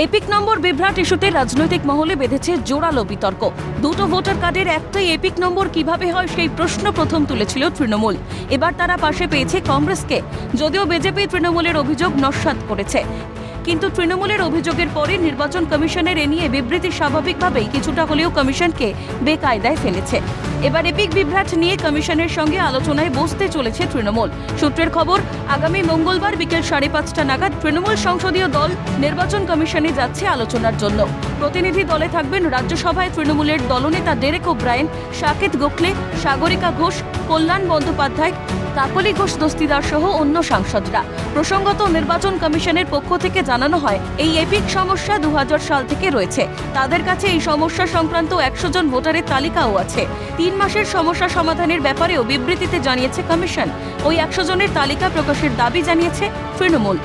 Epic নম্বর বিভ্রাট ইস্যুতে রাজনৈতিক মহলে বেঁধেছে জোরালো বিতর্ক। দুটো ভোটার কার্ডের একটাই এপিক নম্বর কিভাবে হয় সেই প্রশ্ন প্রথম তুলেছিল তৃণমূল। এবার তারা পাশে পেয়েছে কংগ্রেসকে, যদিও বিজেপি তৃণমূলের অভিযোগ নস্যাৎ করেছে। কিন্তু তৃণমূলের অভিযোগের পরে নির্বাচন কমিশনের এ নিয়ে বিবৃতি স্বাভাবিকভাবেই কিছুটা হলেও কমিশনকে বেকায়দায় ফেলেছে। এবার এপিক বিভ্রাট নিয়ে কমিশনের সঙ্গে আলোচনায় বসতে চলেছে তৃণমূল। সূত্রের খবর, আগামী মঙ্গলবার বিকেল 5:30 নাগাদ তৃণমূল সংসদীয় দল নির্বাচন কমিশনে যাচ্ছে আলোচনার জন্য। প্রতিনিধি দলে থাকবেন রাজ্যসভায় তৃণমূলের দলনেতা ডেরেক ওব্রায়েন, সাকেত গোখলে, সাগরিকা ঘোষ, কল্যাণ বন্দ্যোপাধ্যায়, কাকলি ঘোষ দস্তিদার সহ অন্য সাংসদরা। প্রসঙ্গত, নির্বাচন কমিশনের পক্ষ থেকে জানানো হয়, এই এপিক সমস্যা 2000 সাল থেকে রয়েছে। তাদের কাছে এই সমস্যা সংক্রান্ত 100 জন ভোটারের তালিকাও আছে। 3 মাসের সমস্যা সমাধানের ব্যাপারেও বিবৃতিতে জানিয়েছে কমিশন। ওই 100 জনের তালিকা প্রকাশের দাবি জানিয়েছে তৃণমূল।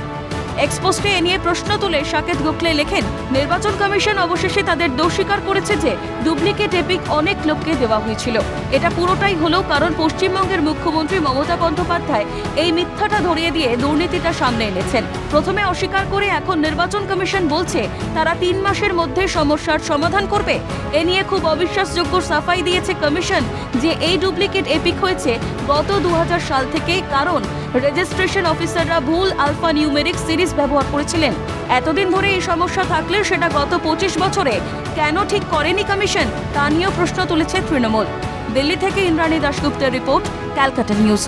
এক্সপোস্টে এ নিয়ে প্রশ্ন তুলে সাকেত গোখলে লেখেন, নির্বাচন কমিশন অবশেষে তাদের দোষ স্বীকার করেছে যে ডুপ্লিকেট এপিক অনেক লোককে দেওয়া হয়েছিল। এটা পুরোটাই হলো কারণ পশ্চিমবঙ্গের মুখ্যমন্ত্রী মমতা বন্দ্যোপাধ্যায় এই মিথ্যাটা ধরিয়ে দিয়ে দুর্নীতিটা সামনে এনেছেন। প্রথমে অস্বীকার করে এখন নির্বাচন কমিশন বলছে তারা 3 মাসের মধ্যে সমস্যার সমাধান করবে। এ নিয়ে খুব অবিশ্বাসযোগ্য সাফাই দিয়েছে কমিশন যে এই ডুপ্লিকেট এপিক হয়েছে গত 2000 সাল থেকেই, কারণ রেজিস্ট্রেশন অফিসাররা ভুল আলফা নিউমেরিক সিরিজ ব্যবহার করেছিলেন। এতদিন ধরে এই সমস্যা থাকলে সেটা গত 25 বছরে কেন ঠিক করেনি কমিশন, তা নিয়েও প্রশ্ন তুলেছে তৃণমূল। দিল্লি থেকে ইন্দ্রাণী দাশগুপ্তের রিপোর্ট, ক্যালকাটা নিউজ।